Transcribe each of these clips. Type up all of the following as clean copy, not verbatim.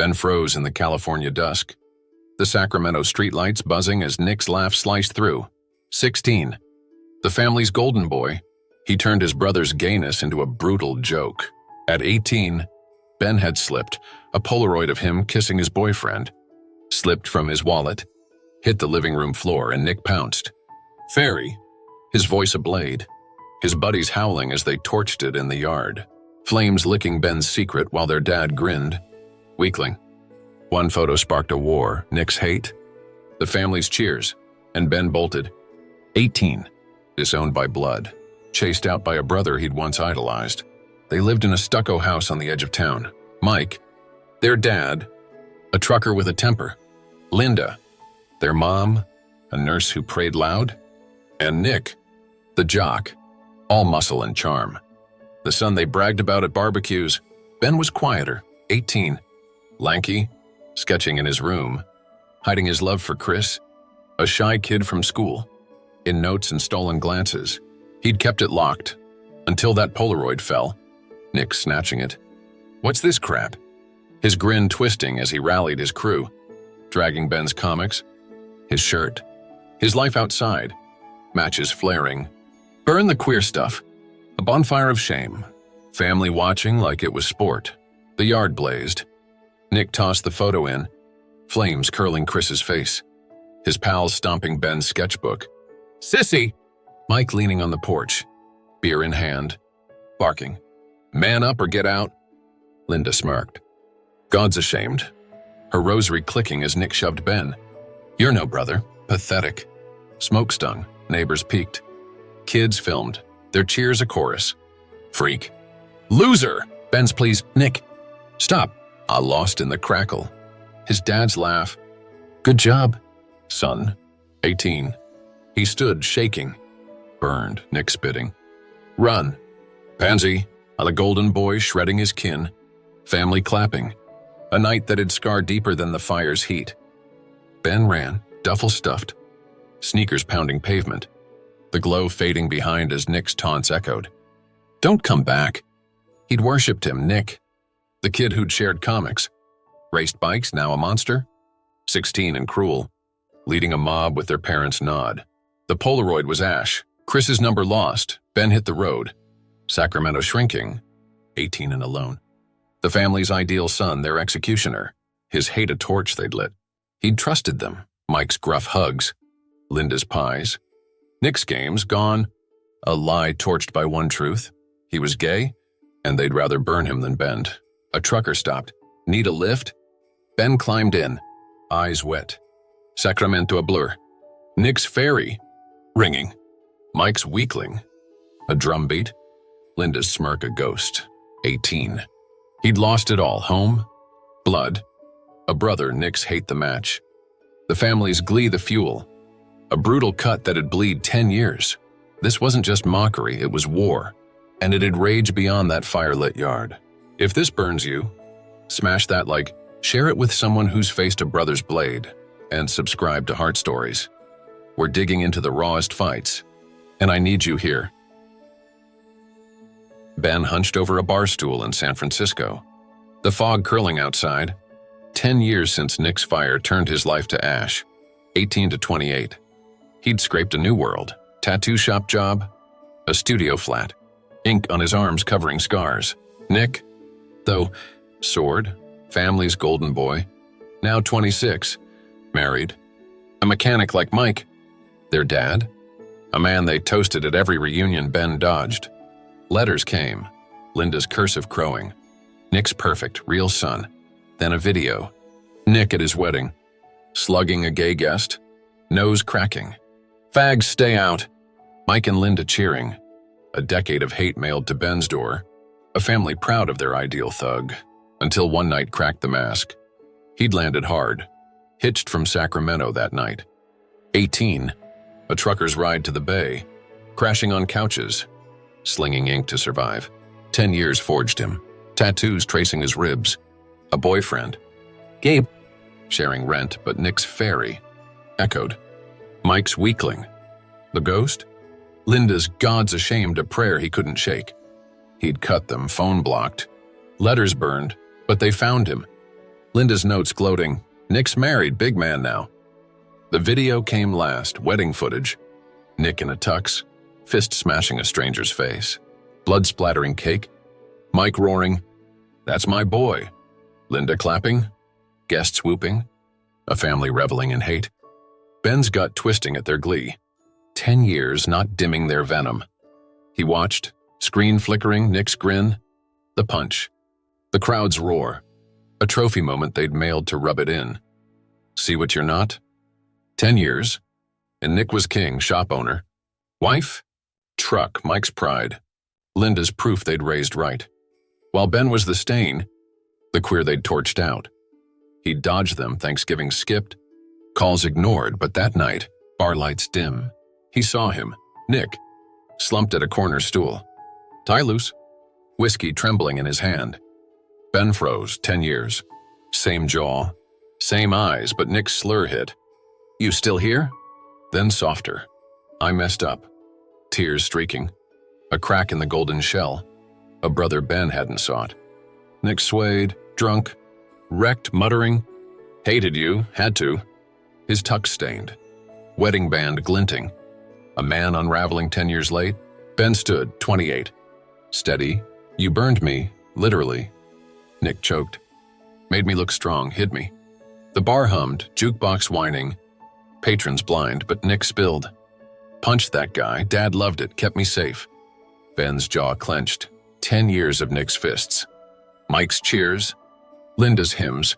Ben froze in the California dusk. The Sacramento streetlights buzzing as Nick's laugh sliced through. 16. The family's golden boy. He turned his brother's gayness into a brutal joke. At 18, Ben had slipped, a Polaroid of him kissing his boyfriend. Slipped from his wallet, hit the living room floor, and Nick pounced. Fairy, his voice ablade, his buddies howling as they torched it in the yard. Flames licking Ben's secret while their dad grinned. Weakling. One photo sparked a war, Nick's hate, the family's cheers, and Ben bolted. 18. Disowned by blood, chased out by a brother he'd once idolized. They lived in a stucco house on the edge of town. Mike, their dad, a trucker with a temper. Linda, their mom, a nurse who prayed loud. And Nick, the jock, all muscle and charm. The son they bragged about at barbecues. Ben was quieter, 18, lanky, sketching in his room, hiding his love for Chris, a shy kid from school. In notes and stolen glances, he'd kept it locked, until that Polaroid fell, Nick snatching it. What's this crap? His grin twisting as he rallied his crew, dragging Ben's comics, his shirt, his life outside, matches flaring. Burn the queer stuff. A bonfire of shame. Family watching like it was sport. The yard blazed. Nick tossed the photo in, flames curling Chris's face. His pals stomping Ben's sketchbook. Sissy! Mike leaning on the porch, beer in hand, barking. Man up or get out. Linda smirked. God's ashamed. Her rosary clicking as Nick shoved Ben. You're no brother. Pathetic. Smoke stung. Neighbors peeked. Kids filmed. Their cheers a chorus. Freak. Loser! Ben's pleas. Nick. Stop. Lost in the crackle. His dad's laugh. Good job, son. 18. He stood shaking. Burned. Nick spitting. Run. Pansy. The golden boy shredding his kin. Family clapping. A night that had scarred deeper than the fire's heat. Ben ran, duffel stuffed. Sneakers pounding pavement. The glow fading behind as Nick's taunts echoed. Don't come back. He'd worshipped him, Nick. The kid who'd shared comics. Raced bikes, now a monster. 16 and cruel. Leading a mob with their parents' nod. The Polaroid was ash. Chris's number lost. Ben hit the road. Sacramento shrinking. 18 and alone. The family's ideal son, their executioner. His hate a torch they'd lit. He'd trusted them. Mike's gruff hugs. Linda's pies. Nick's games gone. A lie torched by one truth. He was gay, and they'd rather burn him than bend. A trucker stopped. Need a lift? Ben climbed in, eyes wet. Sacramento a blur. Nick's fairy. Ringing. Mike's weakling. A drumbeat. Linda's smirk a ghost. 18. He'd lost it all. Home. Blood. A brother. Nick's hate the match. The family's glee the fuel. A brutal cut that'd bleed 10 years. This wasn't just mockery, it was war. And it'd rage beyond that firelit yard. If this burns you, smash that like, share it with someone who's faced a brother's blade, and subscribe to Heart Stories. We're digging into the rawest fights, and I need you here. Ben hunched over a bar stool in San Francisco. The fog curling outside. 10 years since Nick's fire turned his life to ash. 18 to 28. He'd scraped a new world. Tattoo shop job. A studio flat. Ink on his arms covering scars. Nick, though, sword, family's golden boy. Now 26. Married. A mechanic like Mike. Their dad. A man they toasted at every reunion Ben dodged. Letters came. Linda's cursive crowing. Nick's perfect, real son. Then a video. Nick at his wedding. Slugging a gay guest. Nose cracking. Fags stay out. Mike and Linda cheering. A decade of hate mailed to Ben's door. A family proud of their ideal thug. Until one night cracked the mask. He'd landed hard. Hitched from Sacramento that night. 18. A trucker's ride to the bay. Crashing on couches. Slinging ink to survive. 10 years forged him. Tattoos tracing his ribs. A boyfriend. Gabe. Sharing rent, but Nick's fairy. Echoed. Mike's weakling. The ghost? Linda's God's ashamed a prayer he couldn't shake. He'd cut them, phone blocked. Letters burned, but they found him. Linda's notes gloating, Nick's married, big man now. The video came last, wedding footage. Nick in a tux, fist smashing a stranger's face. Blood splattering cake. Mike roaring, "That's my boy." Linda clapping. Guests whooping. A family reveling in hate. Ben's gut twisting at their glee. 10 years not dimming their venom. He watched, screen flickering, Nick's grin. The punch. The crowd's roar. A trophy moment they'd mailed to rub it in. See what you're not? 10 years. And Nick was king, shop owner. Wife? Truck, Mike's pride. Linda's proof they'd raised right. While Ben was the stain, the queer they'd torched out. He'd dodged them, Thanksgiving skipped, calls ignored, but that night, bar lights dim. He saw him, Nick, slumped at a corner stool. Tie loose. Whiskey trembling in his hand. Ben froze, 10 years. Same jaw, same eyes, but Nick's slur hit. "You still here?" Then softer. "I messed up." Tears streaking. A crack in the golden shell. A brother Ben hadn't sought. Nick swayed, drunk, wrecked, muttering, "Hated you, had to." His tux stained. Wedding band glinting. A man unraveling 10 years late. Ben stood, 28. Steady. "You burned me, literally." Nick choked. "Made me look strong, hid me." The bar hummed, jukebox whining. Patrons blind, but Nick spilled. "Punched that guy, Dad loved it, kept me safe." Ben's jaw clenched. 10 years of Nick's fists. Mike's cheers. Linda's hymns.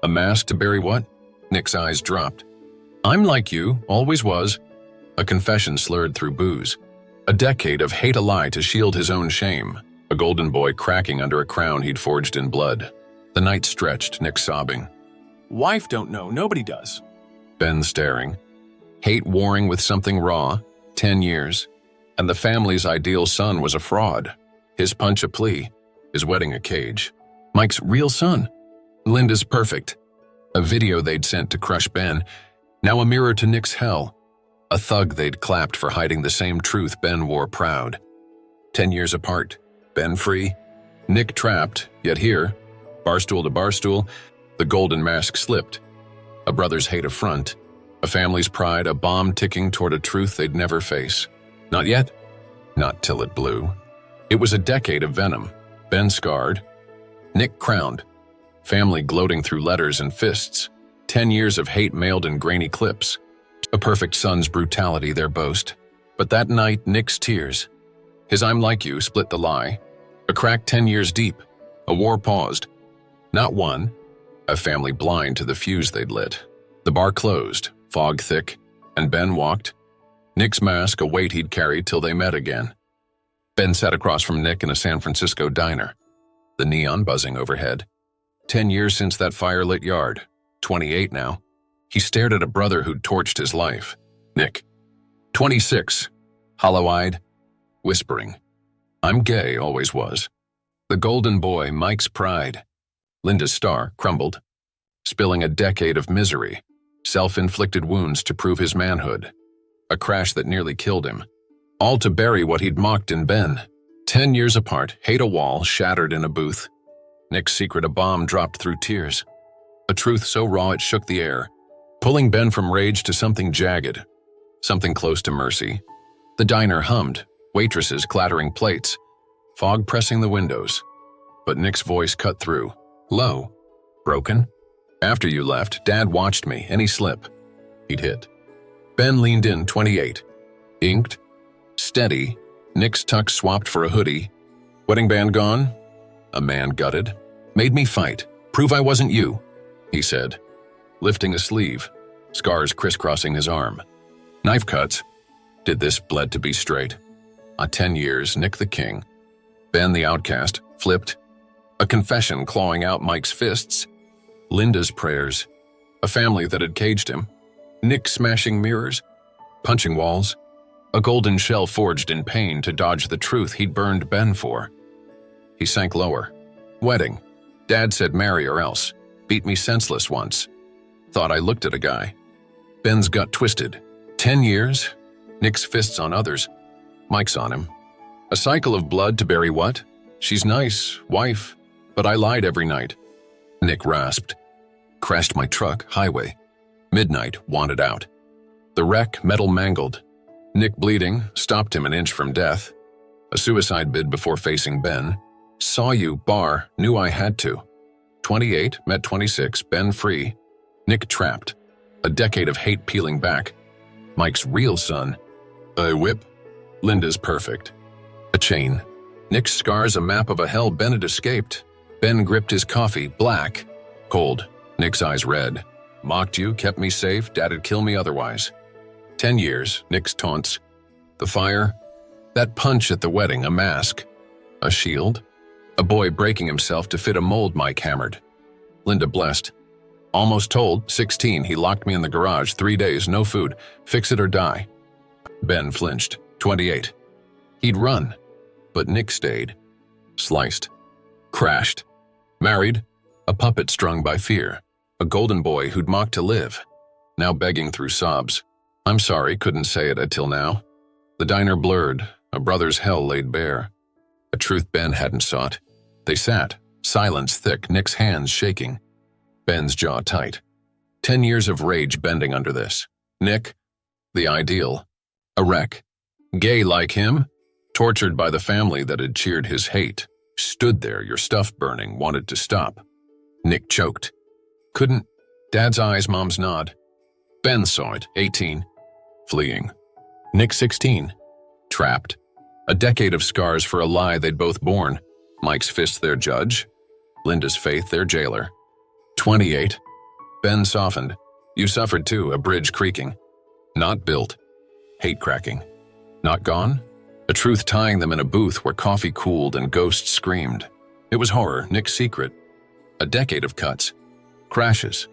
A mask to bury what? Nick's eyes dropped. "I'm like you, always was." A confession slurred through booze. A decade of hate a lie to shield his own shame. A golden boy cracking under a crown he'd forged in blood. The night stretched, Nick sobbing. "Wife don't know, nobody does." Ben staring. Hate warring with something raw, 10 years. And the family's ideal son was a fraud. His punch a plea, his wedding a cage. Mike's real son. Linda's perfect. A video they'd sent to crush Ben, now a mirror to Nick's hell. A thug they'd clapped for hiding the same truth Ben wore proud. 10 years apart, Ben free, Nick trapped, yet here, barstool to barstool, the golden mask slipped. A brother's hate affront, a family's pride, a bomb ticking toward a truth they'd never face. Not yet, not till it blew. It was a decade of venom, Ben scarred, Nick crowned, family gloating through letters and fists, 10 years of hate mailed in grainy clips, a perfect son's brutality their boast. But that night, Nick's tears. His "I'm like you" split the lie. A crack 10 years deep. A war paused. Not one. A family blind to the fuse they'd lit. The bar closed, fog thick, and Ben walked. Nick's mask a weight he'd carried till they met again. Ben sat across from Nick in a San Francisco diner. The neon buzzing overhead. 10 years since that fire-lit yard. 28 now. He stared at a brother who'd torched his life. Nick. 26. Hollow-eyed. Whispering. "I'm gay, always was." The golden boy, Mike's pride. Linda's star crumbled. Spilling a decade of misery. Self-inflicted wounds to prove his manhood. A crash that nearly killed him. All to bury what he'd mocked in Ben. 10 years apart, hate a wall, shattered in a booth. Nick's secret a bomb dropped through tears. A truth so raw it shook the air. Pulling Ben from rage to something jagged. Something close to mercy. The diner hummed. Waitresses clattering plates. Fog pressing the windows. But Nick's voice cut through. Low. Broken? "After you left, Dad watched me, any slip." He'd hit. Ben leaned in, 28. Inked. Steady. Nick's tux swapped for a hoodie. "Wedding band gone?" A man gutted. "Made me fight. Prove I wasn't you," he said. Lifting a sleeve. Scars crisscrossing his arm. Knife cuts. Did this bled to be straight. 10 years, Nick the king. Ben the outcast, flipped. A confession clawing out Mike's fists. Linda's prayers. A family that had caged him. Nick smashing mirrors. Punching walls. A golden shell forged in pain to dodge the truth he'd burned Ben for. He sank lower. Wedding. Dad said marry or else. Beat me senseless once. Thought I looked at a guy. Ben's gut twisted. 10 years. Nick's fists on others. Mike's on him. A cycle of blood to bury what? She's nice, wife, but I lied every night. Nick rasped. Crashed my truck, highway. Midnight, wanted out. The wreck, metal mangled. Nick bleeding, stopped him an inch from death. A suicide bid before facing Ben. Saw you, bar, knew I had to. 28, met 26, Ben free. Nick trapped. A decade of hate peeling back. Mike's real son. A whip. Linda's perfect. A chain. Nick's scars a map of a hell Ben had escaped. Ben gripped his coffee, black. Cold. Nick's eyes red. Mocked you, kept me safe, Dad'd kill me otherwise. 10 years, Nick's taunts. The fire. That punch at the wedding, a mask. A shield. A boy breaking himself to fit a mold Mike hammered. Linda blessed. Almost told, 16, he locked me in the garage, 3 days, no food, fix it or die. Ben flinched, 28. He'd run, but Nick stayed. Sliced. Crashed. Married. A puppet strung by fear. A golden boy who'd mocked to live. Now begging through sobs. I'm sorry, couldn't say it until now. The diner blurred, a brother's hell laid bare. A truth Ben hadn't sought. They sat, silence thick, Nick's hands shaking. Ben's jaw tight. 10 years of rage bending under this. Nick, the ideal. A wreck. Gay like him, tortured by the family that had cheered his hate. Stood there, your stuff burning, wanted to stop. Nick choked. Couldn't. Dad's eyes, Mom's nod. Ben saw it, 18. Fleeing. Nick, 16. Trapped. A decade of scars for a lie they'd both borne. Mike's fist their judge. Linda's faith their jailer. 28. Ben softened. You suffered too, a bridge creaking. Not built. Hate cracking. Not gone? A truth tying them in a booth where coffee cooled and ghosts screamed. It was horror, Nick's secret. A decade of cuts. Crashes.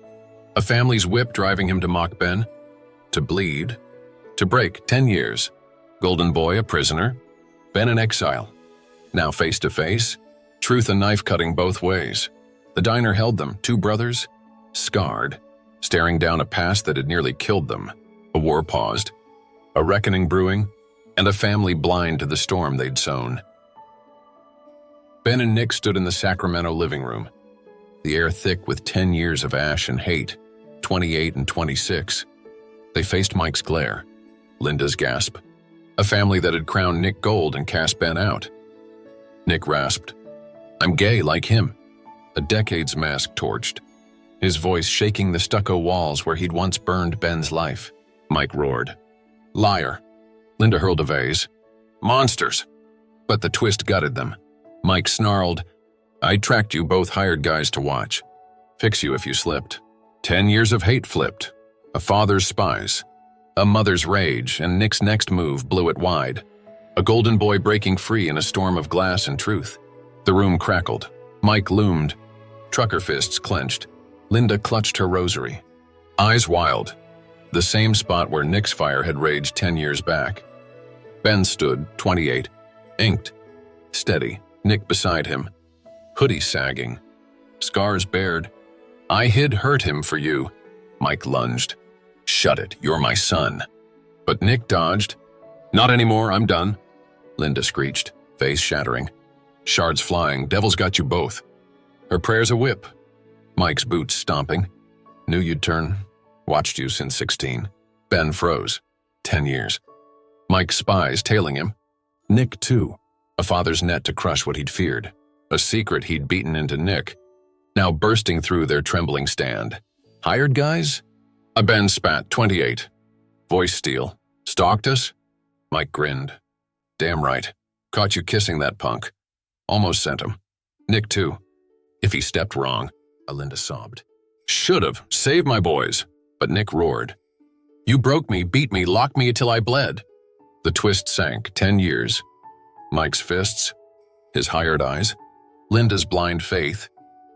A family's whip driving him to mock Ben. To bleed. To break, 10 years. Golden boy a prisoner. Ben in exile. Now face to face. Truth a knife cutting both ways. The diner held them, 2 brothers. Scarred. Staring down a past that had nearly killed them. A war paused. A reckoning brewing. And a family blind to the storm they'd sown. Ben and Nick stood in the Sacramento living room. The air thick with 10 years of ash and hate, 28 and 26. They faced Mike's glare, Linda's gasp. A family that had crowned Nick gold and cast Ben out. Nick rasped, I'm gay like him. A decade's mask torched, his voice shaking the stucco walls where he'd once burned Ben's life. Mike roared, liar. Linda hurled a vase. Monsters. But the twist gutted them. Mike snarled, I tracked you both hired guys to watch. Fix you if you slipped. 10 years of hate flipped. A father's spies. A mother's rage, and Nick's next move blew it wide. A golden boy breaking free in a storm of glass and truth. The room crackled. Mike loomed. Trucker fists clenched. Linda clutched her rosary. Eyes wild. The same spot where Nick's fire had raged 10 years back. Ben stood, 28. Inked. Steady. Nick beside him. Hoodie sagging. Scars bared. I hurt him for you. Mike lunged. Shut it, you're my son. But Nick dodged. Not anymore, I'm done. Linda screeched, face shattering. Shards flying, devil's got you both. Her prayer's a whip. Mike's boots stomping. Knew you'd turn. Watched you since 16. Ben froze. 10 years. Mike's spies tailing him. Nick too. A father's net to crush what he'd feared. A secret he'd beaten into Nick. Now bursting through their trembling stand. Hired guys? A Ben spat, 28. Voice steel. Stalked us? Mike grinned. Damn right. Caught you kissing that punk. Almost sent him. Nick too. If he stepped wrong, Alinda sobbed. Should've. Saved my boys. But Nick roared. You broke me, beat me, locked me till I bled. The twist sank, 10 years. Mike's fists. His hired eyes. Linda's blind faith.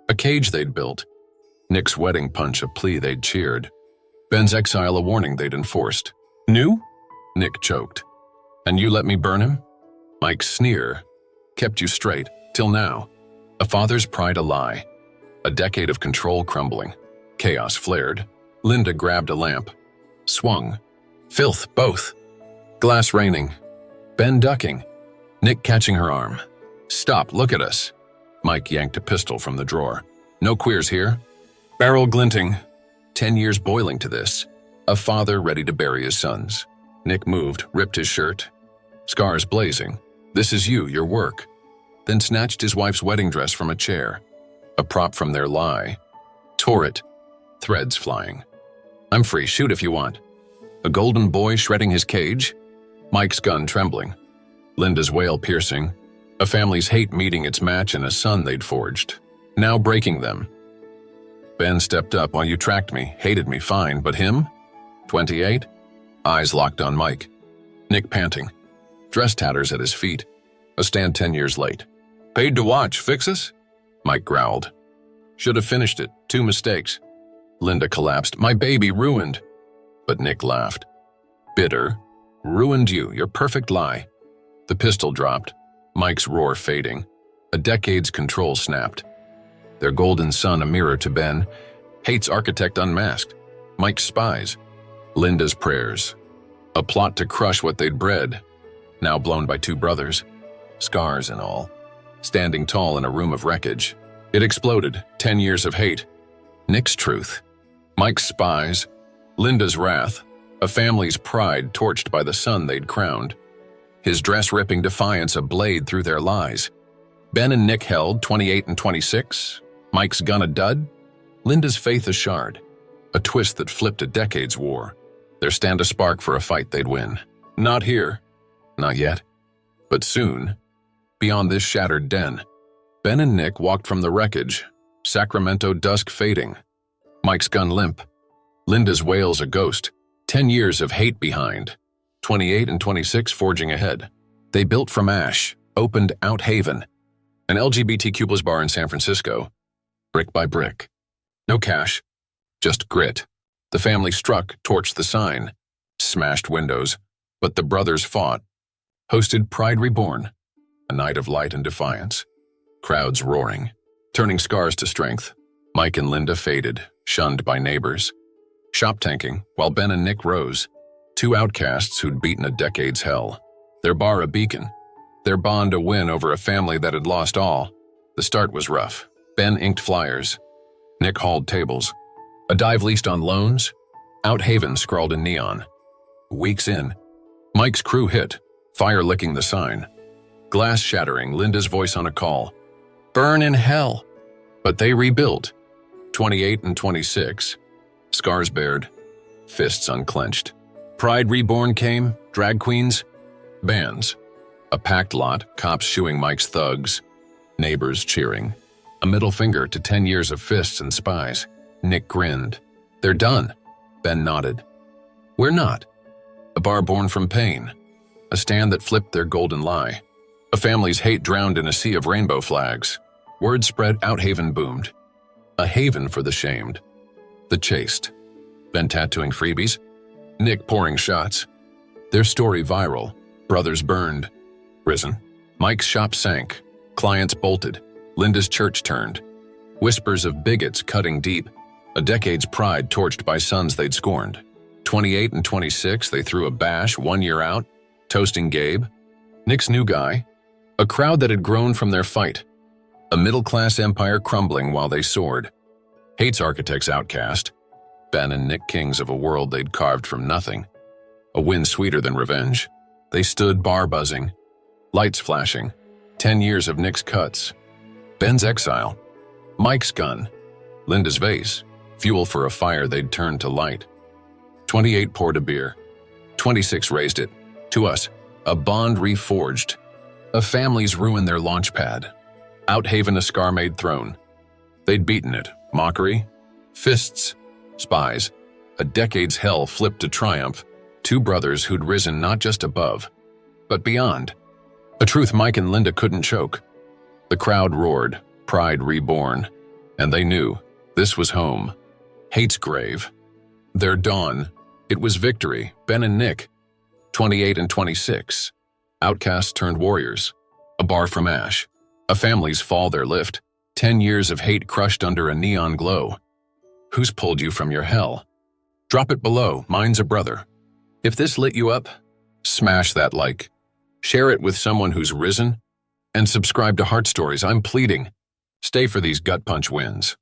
A cage they'd built. Nick's wedding punch a plea they'd cheered. Ben's exile a warning they'd enforced. New? Nick choked. And you let me burn him? Mike's sneer. Kept you straight, till now. A father's pride a lie. A decade of control crumbling. Chaos flared. Linda grabbed a lamp. Swung. Filth, both. Glass raining. Ben ducking. Nick catching her arm. Stop, look at us. Mike yanked a pistol from the drawer. No queers here. Barrel glinting. 10 years boiling to this. A father ready to bury his sons. Nick moved, ripped his shirt. Scars blazing. This is you, your work. Then snatched his wife's wedding dress from a chair. A prop from their lie. Tore it. Threads flying. I'm free, shoot if you want. A golden boy shredding his cage. Mike's gun trembling. Linda's wail piercing. A family's hate meeting its match in a son they'd forged. Now breaking them. Ben stepped up while you tracked me, hated me fine, but him? 28? Eyes locked on Mike. Nick panting. Dress tatters at his feet. A stand 10 years late. Paid to watch, fix us? Mike growled. Should have finished it, 2 mistakes. Linda collapsed. My baby ruined. But Nick laughed. Bitter. Ruined you, your perfect lie. The pistol dropped. Mike's roar fading. A decade's control snapped. Their golden son a mirror to Ben. Hate's architect unmasked. Mike's spies. Linda's prayers. A plot to crush what they'd bred. Now blown by 2 brothers. Scars and all. Standing tall in a room of wreckage. It exploded. 10 years of hate. Nick's truth. Mike's spies. Linda's wrath. A family's pride torched by the son they'd crowned. His dress-ripping defiance a blade through their lies. Ben and Nick held 28 and 26. Mike's gun a dud. Linda's faith a shard. A twist that flipped a decade's war. Their stand a spark for a fight they'd win. Not here. Not yet. But soon. Beyond this shattered den. Ben and Nick walked from the wreckage. Sacramento dusk fading. Mike's gun limp. Linda's wails a ghost. 10 years of hate behind. 28 and 26 forging ahead. They built from ash, opened Out Haven, an LGBTQ+ bar in San Francisco, brick by brick. No cash, just grit. The family struck, torched the sign, smashed windows, but the brothers fought. Hosted Pride Reborn, a night of light and defiance. Crowds roaring, turning scars to strength. Mike and Linda faded, shunned by neighbors. Shop tanking, while Ben and Nick rose. 2 outcasts who'd beaten a decade's hell. Their bar a beacon. Their bond a win over a family that had lost all. The start was rough. Ben inked flyers. Nick hauled tables. A dive leased on loans. Out Haven scrawled in neon. Weeks in. Mike's crew hit, fire licking the sign. Glass shattering, Linda's voice on a call. Burn in hell. But they rebuilt. 28 and 26. Scars bared. Fists unclenched. Pride Reborn came, drag queens, bands. A packed lot, cops shooing Mike's thugs. Neighbors cheering. A middle finger to 10 years of fists and spies. Nick grinned. They're done. Ben nodded. We're not. A bar born from pain. A stand that flipped their golden lie. A family's hate drowned in a sea of rainbow flags. Word spread, Out Haven boomed. A haven for the shamed. The chaste. Ben tattooing freebies. Nick pouring shots. Their story viral. Brothers burned. Risen. Mike's shop sank. Clients bolted. Linda's church turned. Whispers of bigots cutting deep. A decade's pride torched by sons they'd scorned. 28 and 26, they threw a bash 1 year out. Toasting Gabe. Nick's new guy. A crowd that had grown from their fight. A middle-class empire crumbling while they soared. Hate's architects outcast. Ben and Nick kings of a world they'd carved from nothing. A win sweeter than revenge. They stood bar buzzing. Lights flashing. 10 years of Nick's cuts. Ben's exile. Mike's gun. Linda's vase. Fuel for a fire they'd turned to light. 28 poured a beer. 26 raised it. To us, a bond reforged. A family's ruined their launch pad. Out Haven a scar-made throne. They'd beaten it. Mockery. Fists. Spies. A decade's hell flipped to triumph. 2 brothers who'd risen not just above, but beyond. A truth Mike and Linda couldn't choke. The crowd roared, Pride Reborn, and they knew this was home. Hate's grave. Their dawn. It was victory. Ben and Nick. 28 and 26. Outcasts turned warriors. A bar from ash. A family's fall their lift. 10 years of hate crushed under a neon glow. Who's pulled you from your hell? Drop it below. Mine's a brother. If this lit you up, smash that like. Share it with someone who's risen. And subscribe to Heart Stories. I'm pleading. Stay for these gut punch wins.